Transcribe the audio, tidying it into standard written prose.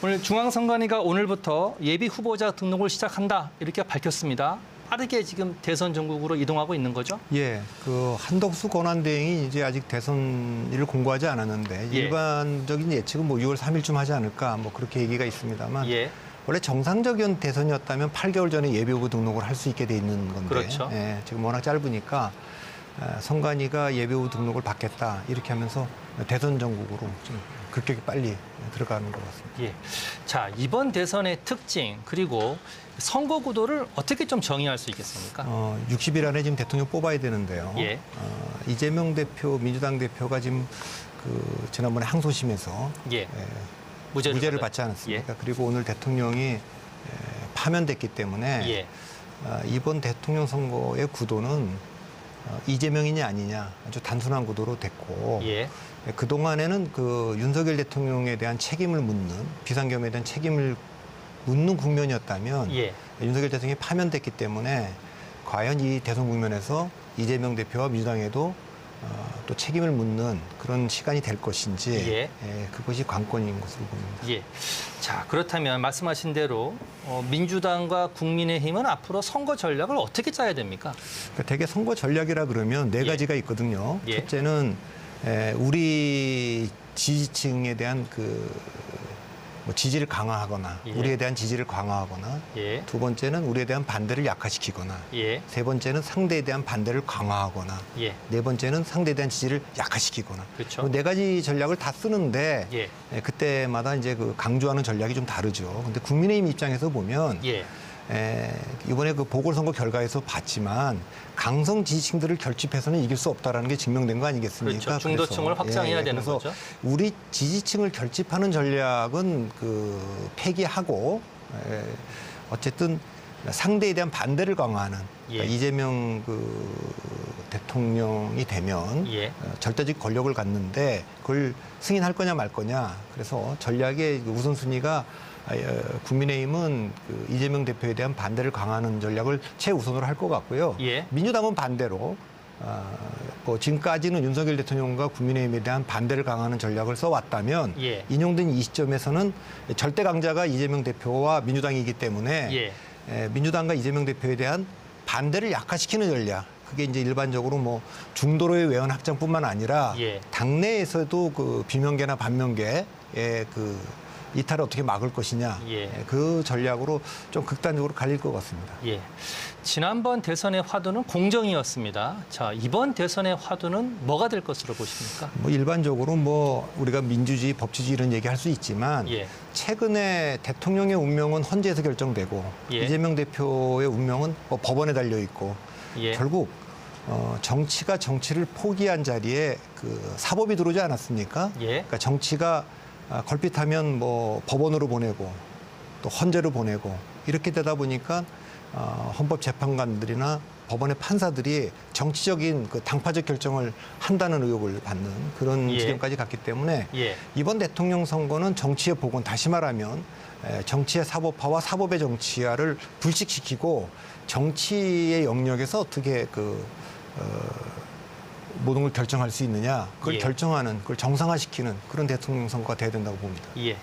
오늘 중앙선관위가 오늘부터 예비 후보자 등록을 시작한다 이렇게 밝혔습니다. 빠르게 지금 대선 전국으로 이동하고 있는 거죠? 예, 그 한덕수 권한대행이 이제 아직 대선일을 공고하지 않았는데 예. 일반적인 예측은 뭐 6월 3일쯤 하지 않을까 뭐 그렇게 얘기가 있습니다만 예. 원래 정상적인 대선이었다면 8개월 전에 예비 후보 등록을 할 수 있게 돼 있는 건데 그렇죠. 예, 지금 워낙 짧으니까 선관위가 예비 후보 등록을 받겠다 이렇게 하면서 대선 전국으로 좀 급격히 빨리 들어가는 것 같습니다. 예. 자, 이번 대선의 특징 그리고 선거 구도를 어떻게 좀 정의할 수 있겠습니까? 60일 안에 지금 대통령 뽑아야 되는데요. 예. 이재명 대표, 민주당 대표가 지금 지난번에 항소심에서 예. 무죄를 받지 않았습니까? 예. 그리고 오늘 대통령이 파면됐기 때문에 예. 이번 대통령 선거의 구도는 이재명이냐 아니냐 아주 단순한 구도로 됐고 예. 그동안에는 그 윤석열 대통령에 대한 책임을 묻는 비상경험에 대한 책임을 묻는 국면이었다면 예. 윤석열 대통령이 파면됐기 때문에 과연 이 대선 국면에서 이재명 대표와 민주당에도 또 책임을 묻는 그런 시간이 될 것인지 예. 그것이 관건인 것으로 보입니다. 예. 자, 그렇다면 말씀하신 대로 민주당과 국민의힘은 앞으로 선거 전략을 어떻게 짜야 됩니까? 그러니까 대개 선거 전략이라 그러면 네 예. 가지가 있거든요. 예. 첫째는 우리 지지층에 대한 뭐 지지를 강화하거나 예. 우리에 대한 지지를 강화하거나 예. 두 번째는 우리에 대한 반대를 약화시키거나 예. 세 번째는 상대에 대한 반대를 강화하거나 예. 네 번째는 상대에 대한 지지를 약화시키거나 그렇죠. 네 가지 전략을 다 쓰는데 예. 그때마다 이제 그 강조하는 전략이 좀 다르죠. 근데 국민의힘 입장에서 보면 예. 이번에 그 보궐선거 결과에서 봤지만 강성 지지층들을 결집해서는 이길 수 없다라는 게 증명된 거 아니겠습니까? 그렇죠. 중도층을 확장해야 되는 그래서 거죠. 우리 지지층을 결집하는 전략은 폐기하고 어쨌든 상대에 대한 반대를 강화하는 그러니까 예. 이재명 대통령이 되면 예. 절대적 권력을 갖는데 그걸 승인할 거냐 말 거냐. 그래서 전략의 우선순위가 국민의힘은 이재명 대표에 대한 반대를 강화하는 전략을 최우선으로 할 것 같고요. 예. 민주당은 반대로 지금까지는 윤석열 대통령과 국민의힘에 대한 반대를 강화하는 전략을 써왔다면 예. 인용된 이 시점에서는 절대 강자가 이재명 대표와 민주당이기 때문에 예. 민주당과 이재명 대표에 대한 반대를 약화시키는 전략. 그게 이제 일반적으로 뭐 중도로의 외연 확장뿐만 아니라 예. 당내에서도 비명계나 반명계의 이탈을 어떻게 막을 것이냐. 예. 그 전략으로 좀 극단적으로 갈릴 것 같습니다. 예. 지난번 대선의 화두는 공정이었습니다. 자, 이번 대선의 화두는 뭐가 될 것으로 보십니까? 뭐 일반적으로 뭐 우리가 민주주의, 법치주의 이런 얘기할 수 있지만 예. 최근에 대통령의 운명은 헌재에서 결정되고 예. 이재명 대표의 운명은 뭐 법원에 달려 있고 예. 결국 정치가 정치를 포기한 자리에 사법이 들어오지 않았습니까? 예. 그러니까 정치가 걸핏하면 뭐 법원으로 보내고 또 헌재로 보내고 이렇게 되다 보니까 헌법재판관들이나 법원의 판사들이 정치적인 당파적 결정을 한다는 의혹을 받는 그런 예. 지경까지 갔기 때문에 예. 이번 대통령 선거는 정치의 복원, 다시 말하면 정치의 사법화와 사법의 정치화를 불식시키고 정치의 영역에서 어떻게 모든 걸 결정할 수 있느냐, 그걸 예. 결정하는, 그걸 정상화시키는 그런 대통령 선거가 돼야 된다고 봅니다. 예.